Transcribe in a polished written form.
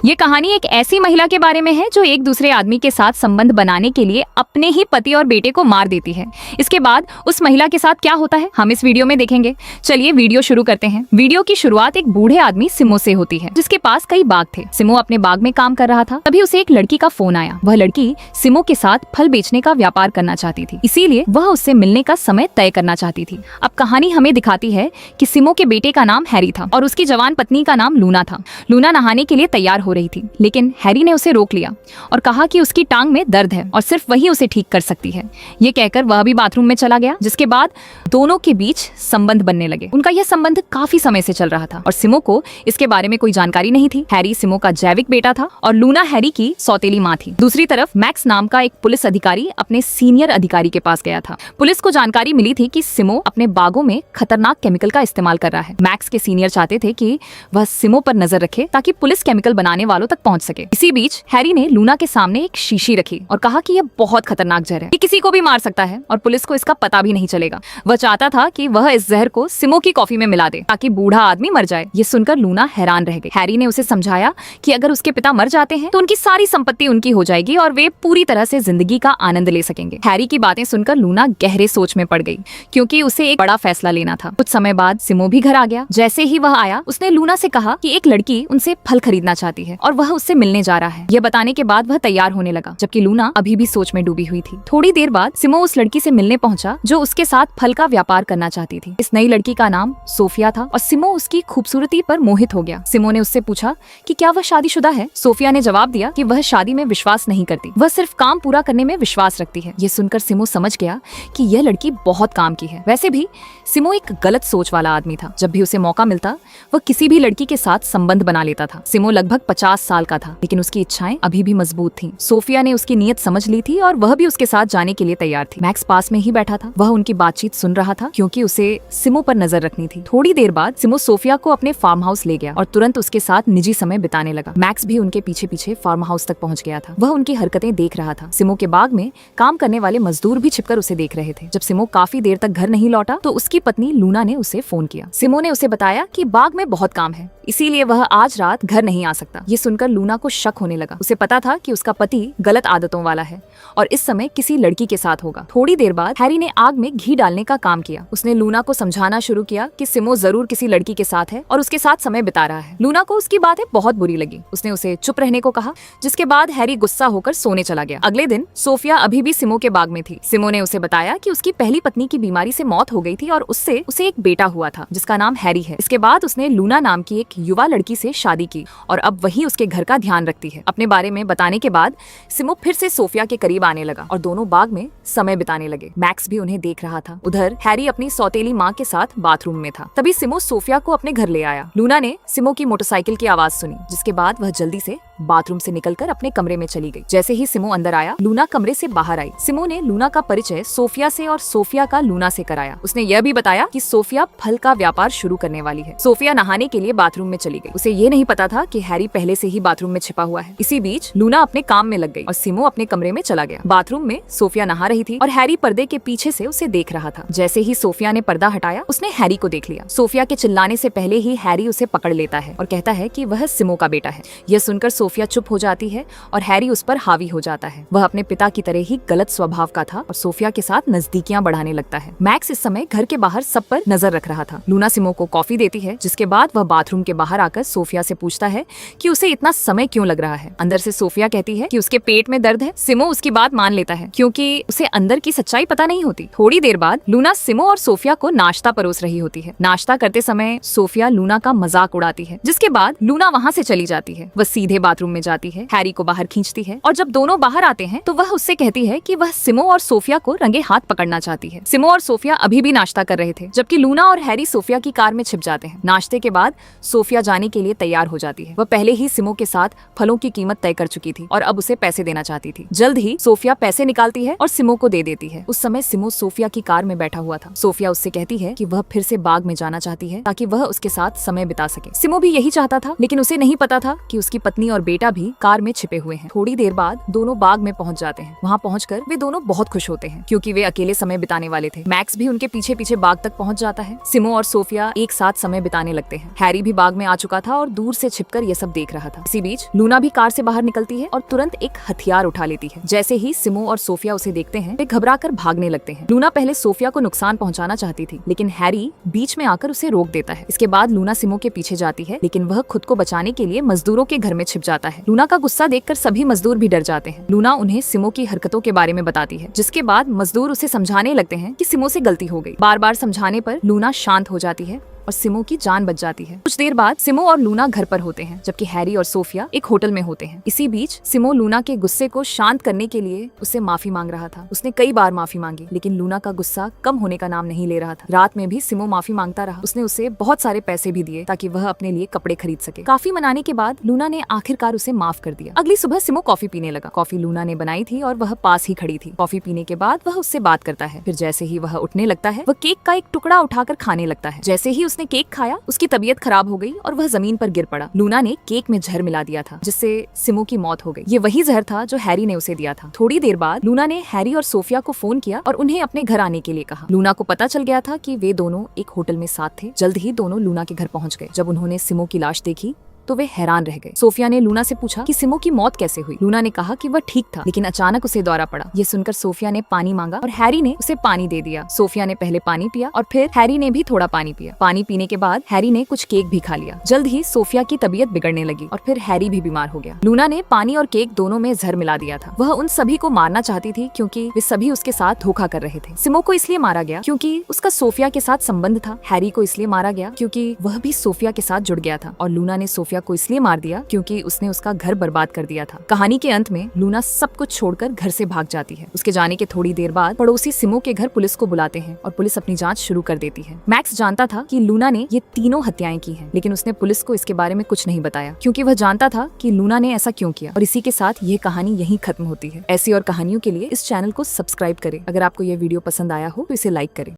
ये कहानी एक ऐसी महिला के बारे में है जो एक दूसरे आदमी के साथ संबंध बनाने के लिए अपने ही पति और बेटे को मार देती है। इसके बाद उस महिला के साथ क्या होता है हम इस वीडियो में देखेंगे। चलिए वीडियो शुरू करते हैं। वीडियो की शुरुआत एक बूढ़े आदमी सिमो से होती है जिसके पास कई बाग थे। सिमो अपने बाग में काम कर रहा था, तभी उसे एक लड़की का फोन आया। वह लड़की सिमो के साथ फल बेचने का व्यापार करना चाहती थी, इसीलिए वह उससे मिलने का समय तय करना चाहती थी। अब कहानी हमें दिखाती है कि सिमो के बेटे का नाम हैरी था और उसकी जवान पत्नी का नाम लूना था। लूना नहाने के लिए तैयार हो रही थी, लेकिन हैरी ने उसे रोक लिया और कहा कि उसकी टांग में दर्द है और सिर्फ वही उसे ठीक कर सकती है। ये कहकर वह भी बाथरूम में चला गया, जिसके बाद दोनों के बीच संबंध बनने लगे। उनका यह संबंध काफी समय से चल रहा था और सिमो को इसके बारे में कोई जानकारी नहीं थी। हैरी सिमो का जैविक बेटा था और लूना हैरी की सौतेली माँ थी। दूसरी तरफ मैक्स नाम का एक पुलिस अधिकारी अपने सीनियर अधिकारी के पास गया था। पुलिस को जानकारी मिली थी कि सिमो अपने बागों में खतरनाक केमिकल का इस्तेमाल कर रहा है। मैक्स के सीनियर चाहते थे कि वह सिमो पर नजर रखे ताकि पुलिस केमिकल बनाने वालों तक पहुंच सके। इसी बीच हैरी ने लूना के सामने एक शीशी रखी और कहा कि यह बहुत खतरनाक जहर है, ये किसी को भी मार सकता है और पुलिस को इसका पता भी नहीं चलेगा। वह चाहता था कि वह इस जहर को सिमो की कॉफी में मिला दे ताकि बूढ़ा आदमी मर जाए। ये सुनकर लूना हैरान रह गई। हैरी ने उसे समझाया कि अगर उसके पिता मर जाते हैं तो उनकी सारी संपत्ति उनकी हो जाएगी और वे पूरी तरह से जिंदगी का आनंद ले सकेंगे। हैरी की बातें सुनकर लूना गहरे सोच में पड़ गई, क्योंकि उसे एक बड़ा फैसला लेना था। कुछ समय बाद सिमो भी घर आ गया। जैसे ही वह आया, उसने लूना से कहा कि एक लड़की उनसे फल खरीदना चाहती है और वह उससे मिलने जा रहा है। यह बताने के बाद वह तैयार होने लगा, जबकि लूना अभी भी सोच में डूबी हुई थी। थोड़ी देर बाद सिमो उस लड़की से मिलने पहुंचा जो उसके साथ फल का व्यापार करना चाहती थी। इस नई लड़की का नाम सोफिया था और सिमो उसकी खूबसूरती पर मोहित हो गया। सिमो ने उससे पूछा कि क्या वह शादीशुदा है। सोफिया ने जवाब दिया कि वह शादी में विश्वास नहीं करती, वह सिर्फ काम पूरा करने में विश्वास रखती है। ये सुनकर सिमो समझ गया कि यह लड़की बहुत काम की है। वैसे भी सिमो एक गलत सोच वाला आदमी था। जब भी उसे मौका मिलता वह किसी भी लड़की के साथ संबंध बना लेता था। सिमो लगभग 50 साल का था, लेकिन उसकी इच्छाएं अभी भी मजबूत थीं। सोफिया ने उसकी नीयत समझ ली थी और वह भी उसके साथ जाने के लिए तैयार थी। मैक्स पास में ही बैठा था। वह उनकी बातचीत सुन रहा था क्योंकि उसे सिमो पर नजर रखनी थी। थोड़ी देर बाद सिमो सोफिया को अपने फार्म हाउस ले गया और तुरंत उसके साथ निजी समय बिताने लगा। मैक्स भी उनके पीछे पीछे फार्म हाउस तक पहुंच गया था। वह उनकी हरकतें देख रहा था। सिमो के बाग में काम करने वाले मजदूर भी छिपकर उसे देख रहे थे। जब सिमो काफी देर तक घर नहीं लौटा तो उसकी पत्नी लूना ने उसे फोन किया। सिमो ने उसे बताया कि बाग में बहुत काम है, इसीलिए वह आज रात घर नहीं आ सकता। ये सुनकर लूना को शक होने लगा। उसे पता था कि उसका पति गलत आदतों वाला है और इस समय किसी लड़की के साथ होगा। थोड़ी देर बाद हैरी ने आग में घी डालने का काम किया। उसने लूना को समझाना शुरू किया कि सिमो जरूर किसी लड़की के साथ है और उसके साथ समय बिता रहा है। लूना को उसकी बातें बहुत बुरी लगी। उसने उसे चुप रहने को कहा, जिसके बाद हैरी गुस्सा होकर सोने चला गया। अगले दिन सोफिया अभी भी सिमो के बाग में थी। सिमो ने उसे बताया कि उसकी पहली पत्नी की बीमारी से मौत हो गई थी और उससे उसे एक बेटा हुआ था जिसका नाम हैरी है। इसके बाद उसने लूना नाम की एक युवा लड़की से शादी की और अब वही उसके घर का ध्यान रखती है। अपने बारे में बताने के बाद सिमो फिर से सोफिया के करीब आने लगा और दोनों बाग में समय बिताने लगे। मैक्स भी उन्हें देख रहा था। उधर हैरी अपनी सौतेली माँ के साथ बाथरूम में था। तभी सिमो सोफिया को अपने घर ले आया। लूना ने सिमो की मोटरसाइकिल की आवाज सुनी, जिसके बाद वह जल्दी से बाथरूम से निकलकर अपने कमरे में चली गई। जैसे ही सिमो अंदर आया, लूना कमरे से बाहर आई। सिमो ने लूना का परिचय सोफिया से और सोफिया का लूना से कराया। उसने यह भी बताया कि सोफिया फल का व्यापार शुरू करने वाली है। सोफिया नहाने के लिए बाथरूम में चली गई। उसे ये नहीं पता था कि हैरी पहले से ही बाथरूम में छिपा हुआ है। इसी बीच लूना अपने काम में लग गई और सिमो अपने कमरे में चला गया। बाथरूम में सोफिया नहा रही थी और हैरी पर्दे के पीछे से उसे देख रहा था। जैसे ही सोफिया ने पर्दा हटाया, उसने हैरी को देख लिया। सोफिया के चिल्लाने से पहले ही हैरी उसे पकड़ लेता है और कहता है कि वह सिमो का बेटा है। यह सुनकर सोफिया चुप हो जाती है और हैरी उस पर हावी हो जाता है। वह अपने पिता की तरह ही गलत स्वभाव का था और सोफिया के साथ नजदीकियां बढ़ाने लगता है। मैक्स इस समय घर के बाहर सब पर नजर रख रहा था। लूना सिमो को कॉफी देती है, जिसके बाद वह बाथरूम के बाहर आकर सोफिया से पूछता है कि उसे इतना समय क्यों लग रहा है। अंदर से सोफिया कहती है कि उसके पेट में दर्द है। सिमो उसकी बात मान लेता है क्योंकि उसे अंदर की सच्चाई पता नहीं होती। थोड़ी देर बाद लूना सिमो और सोफिया को नाश्ता परोस रही होती है। नाश्ता करते समय सोफिया लूना का मजाक उड़ाती है, जिसके बाद लूना वहाँ से चली जाती है। वह सीधे बाथरूम में जाती है, हैरी को बाहर खींचती है और जब दोनों बाहर आते हैं तो वह उससे कहती है कि वह सिमो और सोफिया को रंगे हाथ पकड़ना चाहती है। सिमो और सोफिया अभी भी नाश्ता कर रहे थे, जबकि लूना और हैरी सोफिया की कार में छिप जाते हैं। नाश्ते के बाद सोफिया जाने के लिए तैयार हो जाती है। वह पहले ही सिमो के साथ फलों की कीमत तय कर चुकी थी और अब उसे पैसे देना चाहती थी। जल्द ही सोफिया पैसे निकालती है और सिमो को दे देती है। उस समय सिमो सोफिया की कार में बैठा हुआ था। सोफिया उससे कहती है कि वह फिर से बाग में जाना चाहती है ताकि वह उसके साथ समय बिता सके। सिमो भी यही चाहता था, लेकिन उसे नहीं पता था कि उसकी पत्नी और बेटा भी कार में छिपे हुए हैं। थोड़ी देर बाद दोनों बाग में पहुंच जाते हैं। वहां पहुंचकर वे दोनों बहुत खुश होते हैं क्योंकि वे अकेले समय बिताने वाले थे। मैक्स भी उनके पीछे पीछे बाग तक पहुंच जाता है। सिमो और सोफिया एक साथ समय बिताने लगते हैं। हैरी भी बाग में आ चुका था और दूर से छिपकर ये सब देख रहा था। इसी बीच लूना भी कार से बाहर निकलती है और तुरंत एक हथियार उठा लेती है। जैसे ही सिमो और सोफिया उसे देखते हैं वे घबराकर भागने लगते हैं। लूना पहले सोफिया को नुकसान पहुंचाना चाहती थी, लेकिन हैरी बीच में आकर उसे रोक देता है। इसके बाद लूना सिमो के पीछे जाती है, लेकिन वह खुद को बचाने के लिए मजदूरों के घर में छिप जाता है। लूना का गुस्सा देखकर सभी मजदूर भी डर जाते हैं। लूना उन्हें सिमो की हरकतों के बारे में बताती है, जिसके बाद मजदूर उसे समझाने लगते हैं कि सिमो से गलती हो गई। बार बार समझाने पर लूना शांत हो जाती है और सिमो की जान बच जाती है। कुछ देर बाद सिमो और लूना घर पर होते हैं, जबकि हैरी और सोफिया एक होटल में होते हैं। इसी बीच सिमो लूना के गुस्से को शांत करने के लिए उससे माफी मांग रहा था। उसने कई बार माफी मांगी, लेकिन लूना का गुस्सा कम होने का नाम नहीं ले रहा था। रात में भी सिमो माफी मांगता रहा। उसने उसे बहुत सारे पैसे भी दिए ताकि वह अपने लिए कपड़े खरीद सके। काफी मनाने के बाद लूना ने आखिरकार उसे माफ कर दिया। अगली सुबह सिमो कॉफी पीने लगा। कॉफी लूना ने बनाई थी और वह पास ही खड़ी थी। कॉफी पीने के बाद वह उससे बात करता है। फिर जैसे ही वह उठने लगता है, वह केक का एक टुकड़ा उठाकर खाने लगता है। जैसे ही उसने केक खाया, उसकी तबीयत खराब हो गई और वह जमीन पर गिर पड़ा। लूना ने केक में जहर मिला दिया था, जिससे सिमो की मौत हो गई। ये वही जहर था जो हैरी ने उसे दिया था। थोड़ी देर बाद लूना ने हैरी और सोफिया को फोन किया और उन्हें अपने घर आने के लिए कहा। लूना को पता चल गया था कि वे दोनों एक होटल में साथ थे। जल्द ही दोनों लूना के घर पहुंच गए। जब उन्होंने सिमो की लाश देखी तो वे हैरान रह गए। सोफिया ने लूना से पूछा कि सिमो की मौत कैसे हुई। लूना ने कहा कि वह ठीक था, लेकिन अचानक उसे दौरा पड़ा। ये सुनकर सोफिया ने पानी मांगा और हैरी ने उसे पानी दे दिया। सोफिया ने पहले पानी पिया और फिर हैरी ने भी थोड़ा पानी पिया। पानी पीने के बाद हैरी ने कुछ केक भी खा लिया। जल्द ही सोफिया की तबीयत बिगड़ने लगी और फिर हैरी भी बीमार हो गया। लूना ने पानी और केक दोनों में जहर मिला दिया था। वह उन सभी को मारना चाहती थी क्योंकि वे सभी उसके साथ धोखा कर रहे थे। सिमो को इसलिए मारा गया क्योंकि उसका सोफिया के साथ संबंध था। हैरी को इसलिए मारा गया क्योंकि वह भी सोफिया के साथ जुड़ गया था। और लूना ने सोफिया को इसलिए मार दिया क्योंकि उसने उसका घर बर्बाद कर दिया था। कहानी के अंत में लूना सब कुछ छोड़कर घर से भाग जाती है। उसके जाने के थोड़ी देर बाद पड़ोसी सिमो के घर पुलिस को बुलाते हैं और पुलिस अपनी जांच शुरू कर देती है। मैक्स जानता था कि लूना ने ये तीनों हत्याएं की हैं, लेकिन उसने पुलिस को इसके बारे में कुछ नहीं बताया क्योंकि वह जानता था कि लूना ने ऐसा क्यों किया। और इसी के साथ ये कहानी यहीं खत्म होती है। ऐसी और कहानियों के लिए इस चैनल को सब्सक्राइब करें। अगर आपको यह वीडियो पसंद आया हो तो इसे लाइक करें।